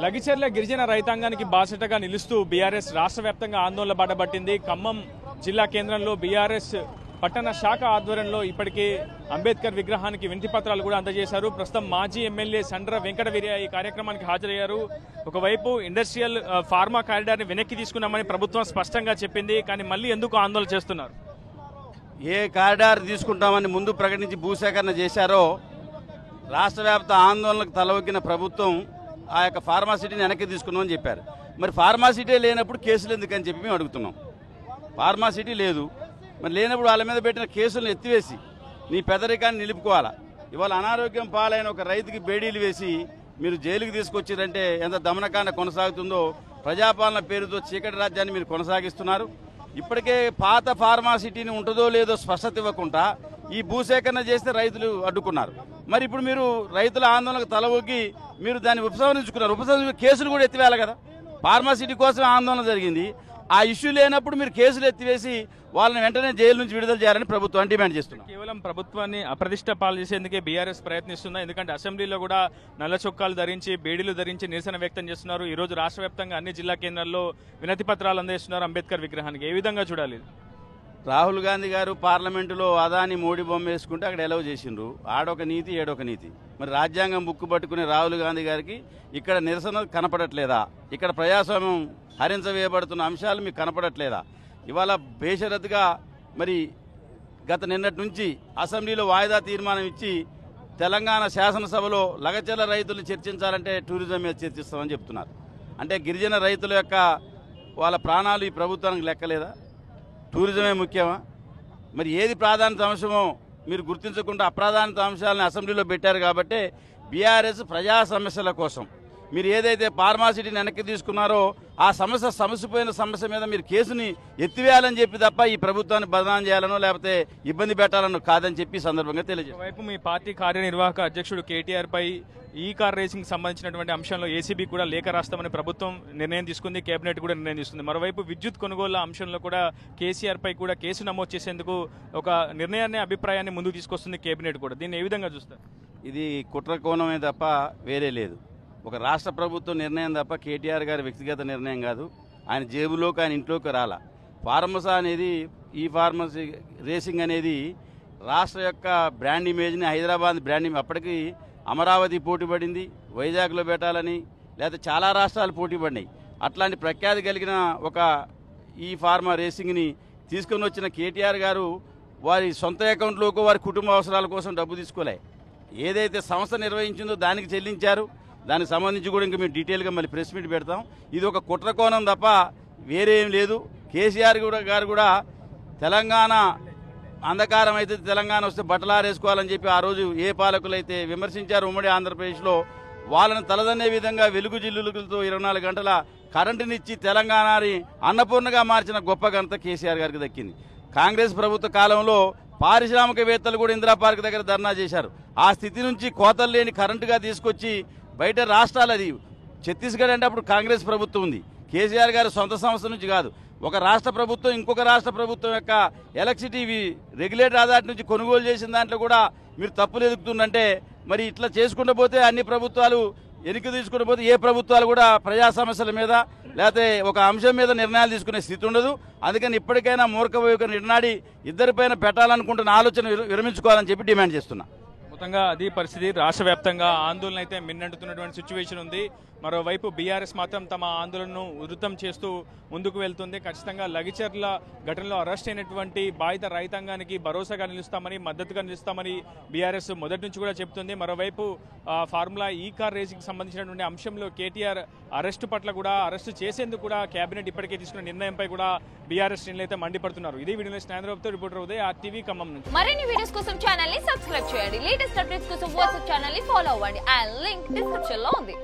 లగిచెర్ల గిరిజన రైతాంగానికి బాసటగా నిలుస్తూ బీఆర్ఎస్ రాష్ట్ర వ్యాప్తంగా ఆందోళన బాటపట్టింది. ఖమ్మం జిల్లా కేంద్రంలో బీఆర్ఎస్ పట్టణ శాఖ ఆధ్వర్యంలో ఇప్పటికే అంబేద్కర్ విగ్రహానికి వినతి పత్రాలు కూడా అందజేశారు. ప్రస్తుతం మాజీ ఎమ్మెల్యే సండ్ర వెంకట వీరయ్య ఈ కార్యక్రమానికి హాజరయ్యారు. ఒకవైపు ఇండస్ట్రియల్ ఫార్మా కారిడార్ని వెనక్కి తీసుకున్నామని ప్రభుత్వం స్పష్టంగా చెప్పింది. కానీ మళ్ళీ ఎందుకు ఆందోళన చేస్తున్నారు? ఏ కారిడార్ తీసుకుంటామని ముందు ప్రకటించి భూసేకరణ చేశారో రాష్ట్ర వ్యాప్త ఆందోళనకు తలవొగ్గిన ప్రభుత్వం ఆ యొక్క ఫార్మాసిటీని వెనక్కి తీసుకున్నామని చెప్పారు. మరి ఫార్మాసిటీ లేనప్పుడు కేసులు ఎందుకని చెప్పి మేము అడుగుతున్నాం. ఫార్మాసిటీ లేదు, మరి లేనప్పుడు వాళ్ళ మీద పెట్టిన కేసులను ఎత్తివేసి నీ పెదరికాన్ని నిలుపుకోవాలా. ఇవాళ అనారోగ్యం పాలైన ఒక రైతుకి బేడీలు వేసి మీరు జైలుకి తీసుకొచ్చారంటే ఎంత దమనకాండ కొనసాగుతుందో. ప్రజాపాలన పేరుతో చీకటి రాజ్యాన్ని మీరు కొనసాగిస్తున్నారు. ఇప్పటికే పాత ఫార్మాసిటీని ఉంటుందో లేదో స్పష్టత ఇవ్వకుండా ఈ భూసేకరణ చేస్తే రైతులు అడ్డుకున్నారు. మరి ఇప్పుడు మీరు రైతుల ఆందోళనకు తలవొగ్గి మీరు దాన్ని ఉపసంహరించుకున్నారు. కేసులు కూడా ఎత్తివేయాలి కదా. ఫార్మాసిటీ కోసం ఆందోళన జరిగింది. ఆ ఇష్యూ లేనప్పుడు మీరు కేసులు ఎత్తివేసి వాళ్ళని వెంటనే జైలు నుంచి విడుదల చేయాలని ప్రభుత్వం డిమాండ్ చేస్తున్నారు. కేవలం ప్రభుత్వాన్ని అప్రతిష్ట పాలు చేసేందుకే బీఆర్ఎస్ ప్రయత్నిస్తుందా? ఎందుకంటే అసెంబ్లీలో కూడా నల్ల చొక్కాలు ధరించి బేడీలు ధరించి నిరసన వ్యక్తం చేస్తున్నారు. ఈ రోజు రాష్ట్ర వ్యాప్తంగా అన్ని జిల్లా కేంద్రాల్లో వినతి పత్రాలు అందిస్తున్నారు అంబేద్కర్ విగ్రహానికి. ఏ విధంగా చూడాలి? రాహుల్ గాంధీ గారు పార్లమెంటులో అదాని మోడీ బొమ్మ వేసుకుంటే అక్కడ ఎలవ్ చేసిండ్రు. ఆడొక నీతి ఏడొక నీతి. మరి రాజ్యాంగం బుక్కు పట్టుకునే రాహుల్ గాంధీ గారికి ఇక్కడ నిరసన కనపడట్లేదా? ఇక్కడ ప్రజాస్వామ్యం హరించవేయబడుతున్న అంశాలు మీకు కనపడట్లేదా? ఇవాళ బేషరతుగా మరి నిన్నటి నుంచి అసెంబ్లీలో వాయిదా తీర్మానం ఇచ్చి తెలంగాణ శాసనసభలో లగచెర్ల రైతులు చర్చించాలంటే టూరిజం మీద చర్చిస్తామని చెప్తున్నారు. అంటే గిరిజన రైతుల యొక్క వాళ్ళ ప్రాణాలు ఈ ప్రభుత్వానికి లెక్కలేదా? టూరిజమే ముఖ్యమా? మరి ఏది ప్రాధాన్యత అంశమో మీరు గుర్తించకుండా అప్రాధాన్యత అంశాలను అసెంబ్లీలో పెట్టారు. కాబట్టి బీఆర్ఎస్ ప్రజా సమస్యల కోసం మీరు ఏదైతే ఫార్మాసిటీని వెనక్కి తీసుకున్నారో ఆ సమస్యపోయిన సమస్య మీద మీరు కేసుని ఎత్తివేయాలని చెప్పి తప్ప ఈ ప్రభుత్వాన్ని బదనాం చేయాలనో లేకపోతే ఇబ్బంది పెట్టాలనో కాదని చెప్పి సందర్భంగా తెలియజేస్తారు. వైపు మీ పార్టీ కార్యనిర్వాహక అధ్యక్షుడు కేటీఆర్ పై ఈ కార్ రేసింగ్ సంబంధించినటువంటి అంశంలో ఏసీబీ కూడా లేఖ రాస్తామని ప్రభుత్వం నిర్ణయం తీసుకుంది. కేబినెట్ కూడా నిర్ణయం తీసుకుంది. మరోవైపు విద్యుత్ కొనుగోళ్ల అంశంలో కూడా కేసీఆర్ పై కూడా కేసు నమోదు చేసేందుకు ఒక నిర్ణయాన్ని అభిప్రాయాన్ని ముందుకు తీసుకొస్తుంది కేబినెట్ కూడా. దీన్ని ఏ విధంగా చూస్తారు? ఇది కుట్ర కోణమే తప్ప వేరే లేదు. ఒక రాష్ట్ర ప్రభుత్వం నిర్ణయం తప్ప కేటీఆర్ గారి వ్యక్తిగత నిర్ణయం కాదు. ఆయన జేబులోకి ఆయన ఇంట్లోకి రాలా. ఫార్మసా అనేది ఈ ఫార్మసీ రేసింగ్ అనేది రాష్ట్ర యొక్క బ్రాండ్ ఇమేజ్ని హైదరాబాద్ బ్రాండ్ ఇమేజ్ అప్పటికి అమరావతి పోటీ పడింది, వైజాగ్లో పెట్టాలని, లేకపోతే చాలా రాష్ట్రాలు పోటీ పడినాయి. అట్లాంటి ప్రఖ్యాతి కలిగిన ఒక ఈ ఫార్మా రేసింగ్ని తీసుకొని వచ్చిన కేటీఆర్ గారు వారి సొంత అకౌంట్లోకి వారి కుటుంబ అవసరాల కోసం డబ్బు తీసుకోలే. ఏదైతే సంస్థ నిర్వహించిందో దానికి చెల్లించారు. దానికి సంబంధించి కూడా ఇంకా మేము డీటెయిల్గా మళ్ళీ ప్రెస్ మీట్ పెడతాం. ఇది ఒక కుట్ర కోణం తప్ప వేరే ఏం లేదు. కేసీఆర్ గారు కూడా తెలంగాణ అంధకారం అయితే తెలంగాణ వస్తే బట్టలారేసుకోవాలని చెప్పి ఆ రోజు ఏ పాలకులైతే విమర్శించారు ఉమ్మడి ఆంధ్రప్రదేశ్లో వాళ్ళని తలదన్నే విధంగా వెలుగు జిల్లులతో 24 గంటల కరెంటునిచ్చి తెలంగాణని అన్నపూర్ణగా మార్చిన గొప్ప ఘనత కేసీఆర్ గారికి దక్కింది. కాంగ్రెస్ ప్రభుత్వ కాలంలో పారిశ్రామికవేత్తలు కూడా ఇందిరా పార్క్ దగ్గర ధర్నా చేశారు. ఆ స్థితి నుంచి కోతలు లేని కరెంటుగా తీసుకొచ్చి బయట రాష్ట్రాలు, అది ఛత్తీస్గఢ్ అంటే అప్పుడు కాంగ్రెస్ ప్రభుత్వం ఉంది. కేసీఆర్ గారు సొంత సంస్థ నుంచి కాదు, ఒక రాష్ట్ర ప్రభుత్వం ఇంకొక రాష్ట్ర ప్రభుత్వం యొక్క ఎలక్ట్రిసిటీ రెగ్యులేటర్ అథారిటీ నుంచి కొనుగోలు చేసిన దాంట్లో కూడా మీరు తప్పులు ఎదుగుతుందంటే మరి ఇట్లా చేసుకుంటూ పోతే అన్ని ప్రభుత్వాలు వెనక్కి తీసుకుంటూ పోతే ఏ ప్రభుత్వాలు కూడా ప్రజా సమస్యల మీద లేకపోతే ఒక అంశం మీద నిర్ణయాలు తీసుకునే స్థితి ఉండదు. అందుకని ఇప్పటికైనా మూర్ఖ నిర్ణాడి ఇద్దరిపైన పెట్టాలనుకుంటున్న ఆలోచన విరమించుకోవాలని చెప్పి డిమాండ్ చేస్తున్నా. మొత్తంగా అది పరిస్థితి. రాష్ట్ర వ్యాప్తంగా ఆందోళన అయితే మిన్నంటున్నటువంటి సిచ్యువేషన్ ఉంది. మరోవైపు బీఆర్ఎస్ మాత్రం తమ ఆందోళనను ఉధృతం చేస్తూ ముందుకు వెళ్తుంది. ఖచ్చితంగా లగిచెర్ల ఘటనలో అరెస్ట్ అయినటువంటి బాధిత రైతాంగానికి భరోసాగా నిలుస్తామని, మద్దతుగా నిలుస్తామని బీఆర్ఎస్ మొదటి నుంచి కూడా చెబుతుంది. మరోవైపు ఫార్ములా ఈ కార్ రేసింగ్ సంబంధించినటువంటి అంశంలో కేటీఆర్ అరెస్టు పట్ల కూడా అరెస్టు చేసేందుకు కూడా కేబినెట్ ఇప్పటికే తీసుకున్న నిర్ణయంపై కూడా బీఆర్ఎస్ శ్రేణులు అయితే మండిపడుతున్నారు. ఇదే వీడియో స్నేహితులతో రిపోర్టర్ ఉదయ్, RTV ఖమ్మం నుంచి. మరిన్ని వీడియోస్ కోసం ఛానల్ ని సబ్స్క్రైబ్ చేయండి. లేటెస్ట్ అప్డేట్స్ కోసం వాట్సాప్ ఛానల్ ని ఫాలో అవ్వండి. ఆ లింక్ డిస్క్రిప్షన్ లో ఉంది.